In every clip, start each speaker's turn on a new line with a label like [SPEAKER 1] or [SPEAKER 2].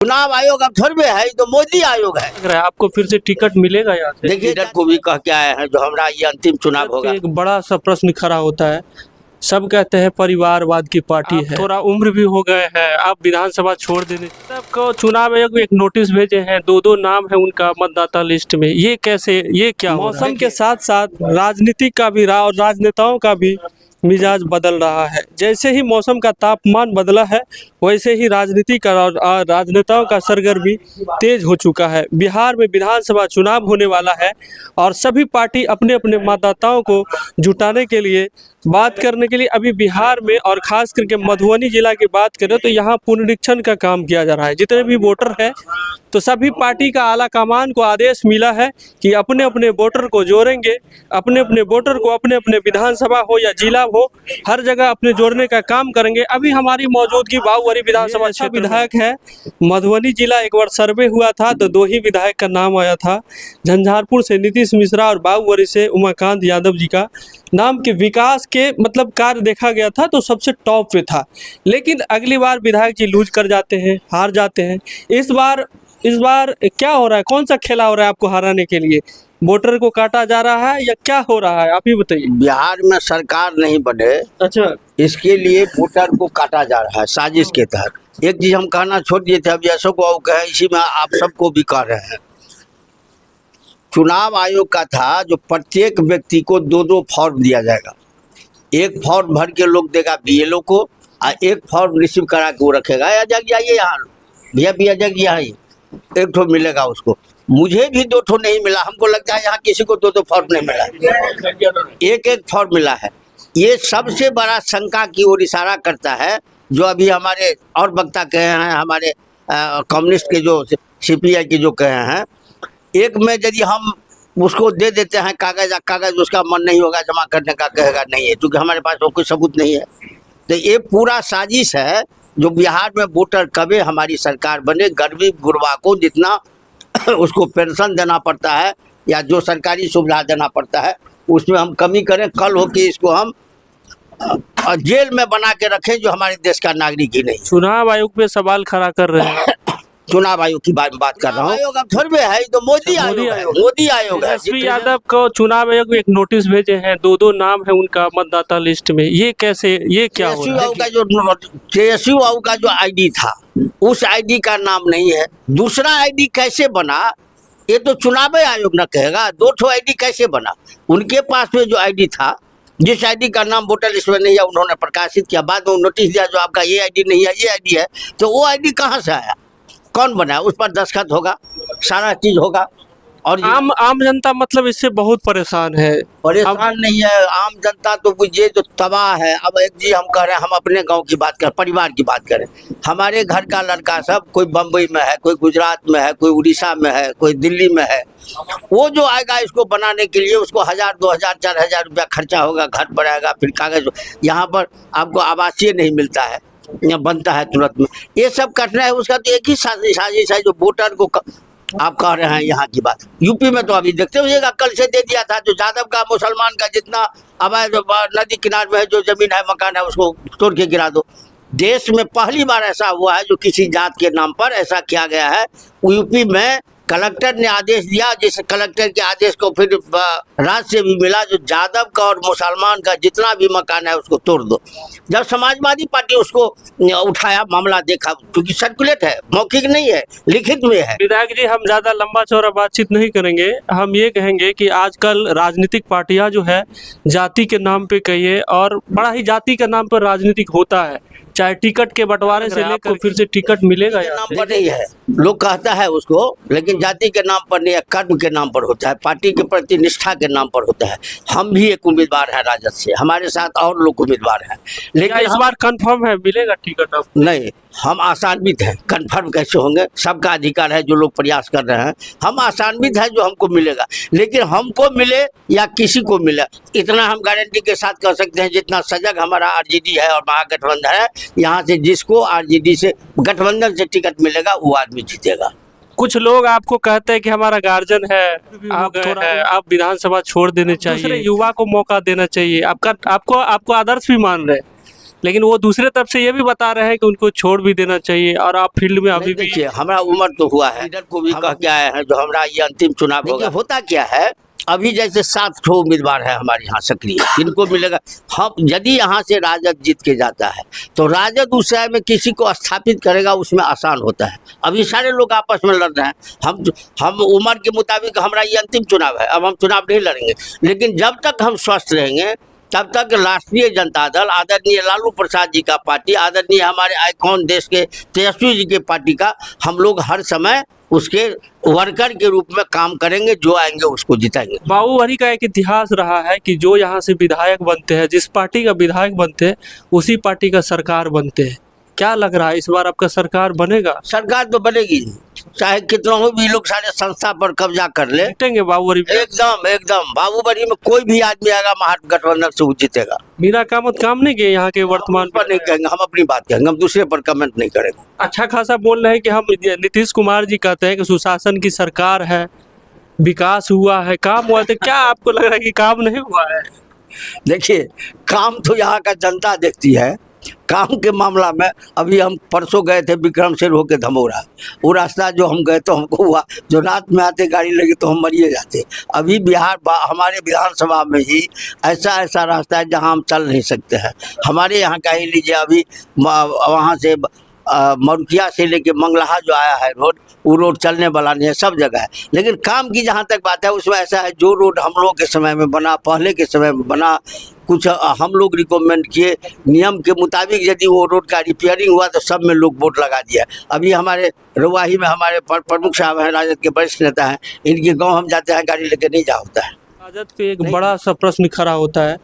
[SPEAKER 1] चुनाव आयोग अब थोड़े है, ये तो मोदी आयोग है।
[SPEAKER 2] लग रहा है आपको फिर से टिकट मिलेगा यहाँ से?
[SPEAKER 1] देखिए लीडर को भी कह के आए हैं जो हमारा ये अंतिम चुनाव होगा।
[SPEAKER 2] एक बड़ा सा प्रश्न खड़ा होता है, सब कहते हैं परिवारवाद की पार्टी है, थोड़ा उम्र भी हो गए हैं, आप विधानसभा छोड़ देने सबको चुनाव आयोग एक नोटिस भेजे हैं, दो नाम है उनका मतदाता लिस्ट में। ये कैसे, ये क्या? मौसम के साथ साथ राजनीति का भी और राजनेताओं का भी मिजाज बदल रहा है। जैसे ही मौसम का तापमान बदला है वैसे ही राजनीति का और राजनेताओं का सरगर्मी तेज हो चुका है। बिहार में विधानसभा चुनाव होने वाला है और सभी पार्टी अपने अपने मतदाताओं को जुटाने के लिए बात करने के लिए अभी बिहार में और खास करके मधुबनी जिला की बात करें तो यहाँ पुनरीक्षण का काम किया जा रहा है। जितने भी वोटर हैं तो सभी पार्टी का आला कमान को आदेश मिला है कि अपने अपने वोटर को जोड़ेंगे, अपने अपने वोटर को अपने अपने विधानसभा हो या जिला हो हर जगह अपने जोड़ने का काम करेंगे। अभी हमारी मौजूदगी बाहुबली विधानसभा क्षेत्र विधायक है। मधुबनी जिला एक बार सर्वे हुआ था तो 2 ही विधायक का नाम आया था, झंझारपुर से नीतीश मिश्रा और बाहुबली से उमाकांत यादव जी का नाम के विकास के मतलब कार्य देखा गया था तो सबसे टॉप पे था। लेकिन अगली बार विधायक जी लूज कर जाते हैं, हार जाते हैं। इस बार क्या हो रहा है? कौन सा खेला हो रहा है आपको हराने के लिए? वोटर को काटा जा रहा है या क्या हो रहा है, आप ही बताइए।
[SPEAKER 1] बिहार में सरकार नहीं बने,
[SPEAKER 2] अच्छा,
[SPEAKER 1] इसके लिए वोटर को काटा जा रहा है साजिश के तहत। एक चीज हम कहना छोड़ दिए थे, अब अशोक बाबू कहे, इसी में आप सबको भी कह रहे हैं। चुनाव आयोग का था जो प्रत्येक व्यक्ति को 2 फॉर्म दिया जाएगा। एक फॉर्म भर के लोग देगा बीएलओ को और एक फॉर्म रिसीव करा के वो रखेगा। अजग जाइए यहाँ भैया, भी अजग यहाँ ही एक ठो मिलेगा उसको। मुझे भी 2 ठो नहीं मिला, हमको लगता है यहाँ किसी को 2 फॉर्म नहीं मिला, एक फॉर्म मिला है। ये सबसे बड़ा शंका की ओर इशारा करता है जो अभी हमारे और वक्ता कहे हैं, हमारे कम्युनिस्ट के जो सीपीआई के जो कहे हैं। एक में यदि हम उसको दे देते हैं कागज उसका मन नहीं होगा जमा करने का, कहेगा नहीं है, क्योंकि हमारे पास कोई सबूत नहीं है। तो ये पूरा साजिश है जो बिहार में वोटर कभी हमारी सरकार बने, गरीब गुरबा को जितना उसको पेंशन देना पड़ता है या जो सरकारी सुविधा देना पड़ता है उसमें हम कमी करें। कल हो कि इसको हम जेल में बना के रखें जो हमारे देश का नागरिक ही नहीं।
[SPEAKER 2] चुनाव आयोग पे सवाल खड़ा कर रहे हैं।
[SPEAKER 1] चुनाव आयोग की बात कर रहा हूँ। आयोग अब थोड़े है, तो मोदी आयोग है।
[SPEAKER 2] तेजस्वी यादव को चुनाव आयोग एक नोटिस भेजे हैं, 2 नाम है उनका मतदाता लिस्ट में। ये कैसे, ये क्या हो रहा है?
[SPEAKER 1] तेजस्वी बाबू का जो आईडी था उस आईडी का नाम नहीं है। दूसरा आईडी कैसे बना ये तो चुनाव आयोग न कहेगा। 2 ठो आईडी कैसे बना? उनके पास में जो आईडी था, जिस आईडी का नाम वोटर लिस्ट में नहीं है, उन्होंने प्रकाशित किया। बाद में नोटिस दिया जो आपका ये आईडी नहीं है, ये आईडी है। तो वो आईडी कहाँ से आया, कौन बनाया? उस पर दस्तखत होगा, सारा चीज होगा। और
[SPEAKER 2] आम जनता मतलब इससे बहुत परेशान है।
[SPEAKER 1] परेशान नहीं है आम जनता, तो ये जो तबाह है। अब एक जी हम कह रहे हैं, हम अपने गांव की बात करें, परिवार की बात करें। हमारे घर का लड़का सब कोई बम्बई में है, कोई गुजरात में है, कोई उड़ीसा में है, कोई दिल्ली में है। वो जो आएगा इसको बनाने के लिए उसको 1000, 2000, 4000 रुपया खर्चा होगा, घर पर आएगा, फिर कागज। यहाँ पर आपको आवासीय नहीं मिलता है, बनता है तुरंत में। ये सब करना है उसका तो एक ही साजिश है जो वोटर को आप कह रहे हैं यहाँ की बात। यूपी में तो अभी देखते हुए कल से दे दिया था जो यादव का मुसलमान का जितना अवैध नदी किनारे में जो जमीन है, मकान है, उसको तोड़ के गिरा दो। देश में पहली बार ऐसा हुआ है जो किसी जात के नाम पर ऐसा किया गया है। यूपी में कलेक्टर ने आदेश दिया, जिस कलेक्टर के आदेश को फिर राज्य से भी मिला जो यादव का और मुसलमान का जितना भी मकान है उसको तोड़ दो। जब समाजवादी पार्टी उसको उठाया, मामला देखा, क्योंकि सर्कुलेट है, मौखिक नहीं है, लिखित में है।
[SPEAKER 2] विधायक जी, हम ज्यादा लंबा चौड़ा बातचीत नहीं करेंगे। हम ये कहेंगे कि आजकल राजनीतिक पार्टियां जो है जाति के नाम पे कहिए और बड़ा ही जाति के नाम पर राजनीतिक होता है, चाहे टिकट के बंटवारे से लेकर फिर से टिकट मिलेगा
[SPEAKER 1] नाम पर नहीं है। लोग कहता है उसको, लेकिन जाति के नाम पर नहीं है, कर्म के नाम पर होता है, पार्टी के प्रति निष्ठा के नाम पर होता है। हम भी एक उम्मीदवार हैं राजद से, हमारे साथ और लोग उम्मीदवार हैं, लेकिन
[SPEAKER 2] इस बार कंफर्म है मिलेगा टिकट? अब
[SPEAKER 1] नहीं, हम आशान्वित हैं। कंफर्म कैसे होंगे? सबका अधिकार है, जो लोग प्रयास कर रहे हैं। हम आशान्वित हैं जो हमको मिलेगा, लेकिन हमको मिले या किसी को मिले इतना हम गारंटी के साथ कह सकते हैं जितना सजग हमारा आरजेडी है और महागठबंधन है, यहाँ से जिसको आरजेडी से गठबंधन से टिकट मिलेगा वो आदमी जीतेगा।
[SPEAKER 2] कुछ लोग आपको कहते हैं कि हमारा गार्जियन है, आप विधानसभा छोड़ देने चाहिए, दूसरे युवा को मौका देना चाहिए। आपको आदर्श भी मान रहे हैं। लेकिन वो दूसरे तरफ से ये भी बता रहे हैं कि उनको छोड़ भी देना चाहिए और आप फील्ड में अभी भी।
[SPEAKER 1] देखिए, हमारा उम्र तो हुआ है, लीडर को भी कह के आए हैं जो हमारा ये अंतिम चुनाव होगा। होता क्या है, अभी जैसे 7 ठो उम्मीदवार है हमारे यहाँ सक्रिय, इनको मिलेगा। हम यदि यहाँ से राजद जीत के जाता है तो राजद उस समय में किसी को स्थापित करेगा, उसमें आसान होता है। अभी सारे लोग आपस में लड़ रहे हैं, हम उम्र के मुताबिक हमारा ये अंतिम चुनाव है, अब हम चुनाव नहीं लड़ेंगे। लेकिन जब तक हम स्वस्थ रहेंगे तब तक राष्ट्रीय जनता दल, आदरणीय लालू प्रसाद जी का पार्टी, आदरणीय हमारे आइकॉन देश के तेजस्वी जी के पार्टी का, हम लोग हर समय उसके वर्कर के रूप में काम करेंगे। जो आएंगे उसको जिताएंगे।
[SPEAKER 2] बाबूवरी का एक इतिहास रहा है कि जो यहाँ से विधायक बनते हैं, जिस पार्टी का विधायक बनते हैं उसी पार्टी का सरकार बनते हैं। क्या लग रहा है इस बार आपका सरकार बनेगा?
[SPEAKER 1] सरकार तो बनेगी, चाहे कितना हो भी लोग सारे संस्था पर कब्जा कर ले,
[SPEAKER 2] जीतेंगे बाबूवरी।
[SPEAKER 1] एकदम बाबूवरी में कोई भी आदमी आएगा महागठबंधन से वो जीतेगा।
[SPEAKER 2] मीरा कामत काम नहीं किए यहाँ के वर्तमान
[SPEAKER 1] पर नहीं कहेंगे, हम अपनी बात कहेंगे, हम दूसरे पर कमेंट नहीं करेंगे।
[SPEAKER 2] अच्छा खासा बोल रहे हैं कि हम नीतीश कुमार जी कहते हैं कि सुशासन की सरकार है, विकास हुआ है, काम हुआ है, तो क्या आपको लग रहा है कि काम नहीं हुआ है?
[SPEAKER 1] देखिए, काम तो यहाँ का जनता देखती है। काम के मामला में अभी हम परसों गए थे विक्रम से होके धमोरा, वो रास्ता जो हम गए तो हमको हुआ, जो रात में आते गाड़ी लगी तो हम मरिए जाते। अभी हमारे विधानसभा में ही ऐसा रास्ता है जहां हम चल नहीं सकते हैं। हमारे यहाँ का ही लीजिए, अभी वहाँ से मरुकिया से लेके मंगलहा जो आया है रोड, वो रोड चलने वाला नहीं है, सब जगह है। लेकिन काम की जहाँ तक बात है उसमें ऐसा है, जो रोड हम लोग के समय में बना, पहले के समय में बना, कुछ हम लोग रिकमेंड किए नियम के मुताबिक, यदि वो रोड का रिपेयरिंग हुआ तो सब में लोग वोट लगा दिया। अभी हमारे रवाही में हमारे प्रमुख साहब हैं, राजद के वरिष्ठ नेता हैं, इनके गाँव हम जाते हैं, गाड़ी लेके नहीं जा होता है।
[SPEAKER 2] राजद पे एक बड़ा सा प्रश्न खड़ा होता है,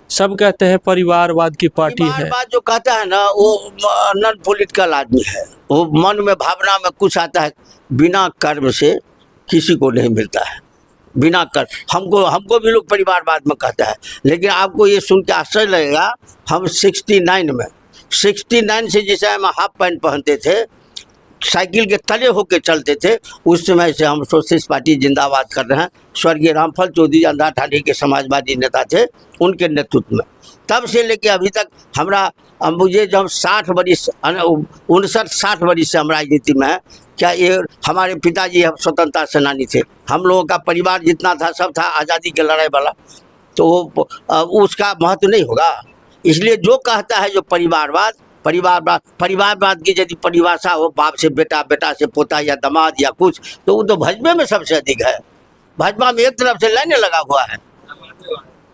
[SPEAKER 2] सब कहते हैं परिवारवाद की पार्टी है।
[SPEAKER 1] परिवारवाद जो कहता है ना, वो नॉन पॉलिटिकल आदमी है। वो मन में भावना में कुछ आता है, बिना कर्म से किसी को नहीं मिलता है, बिना कर्म। हमको भी लोग परिवारवाद में कहता है। लेकिन आपको ये सुन के आश्चर्य लगेगा, हम 69 से जिस समय हम हाफ पैंट पहनते थे, साइकिल के तले होके चलते थे, उस समय से हम सोशलिस्ट पार्टी जिंदाबाद कर रहे हैं। स्वर्गीय रामफल चौधरी अंधा ठाणी के समाजवादी नेता थे, उनके नेतृत्व में तब से लेके अभी तक मुझे जब 60 वर्ष 59-60 वर्ष से हम राजनीति में है। क्या ये हमारे पिताजी स्वतंत्रता सेनानी थे, हम लोगों का परिवार जितना था सब था आज़ादी के लड़ाई वाला, तो उसका महत्व नहीं होगा। इसलिए जो कहता है जो परिवारवाद की यदि परिभाषा हो, बाप से बेटा, बेटा से पोता या दामाद या कुछ, तो वो तो भाजपा में सबसे अधिक है। भाजपा में एक तरफ से लाइने लगा हुआ है,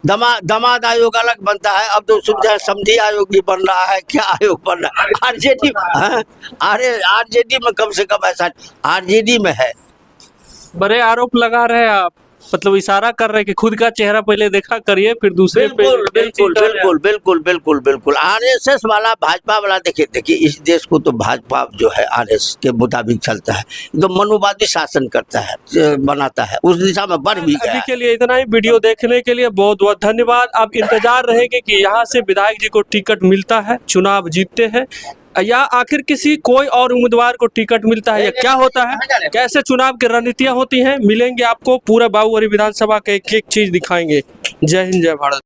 [SPEAKER 1] दामाद आयोग अलग बनता है, अब तो सुविधा समझी आयोग भी बन रहा है, क्या आयोग बन रहा है, आरजेडी में कम से कम ऐसा आरजेडी में है।
[SPEAKER 2] बड़े आरोप लगा रहे हैं आप, मतलब इशारा कर रहे हैं कि खुद का चेहरा पहले देखा करिए फिर दूसरे पे।
[SPEAKER 1] बिल्कुल आरएसएस वाला, भाजपा वाला, देखिए इस देश को तो भाजपा जो है आरएसएस के मुताबिक चलता है, तो मनोवादी शासन करता है, बनाता है, उस दिशा में बढ़ भी गया।
[SPEAKER 2] अभी के लिए इतना ही। वीडियो देखने के लिए बहुत बहुत धन्यवाद। आप इंतजार रहेंगे कि यहाँ से विधायक जी को टिकट मिलता है, चुनाव जीतते हैं, या आखिर किसी कोई और उम्मीदवार को टिकट मिलता है, या क्या होता है, कैसे चुनाव की रणनीतियां होती हैं। मिलेंगे आपको पूरा बाबूवरी विधानसभा के एक एक चीज दिखाएंगे। जय हिंद, जय भारत।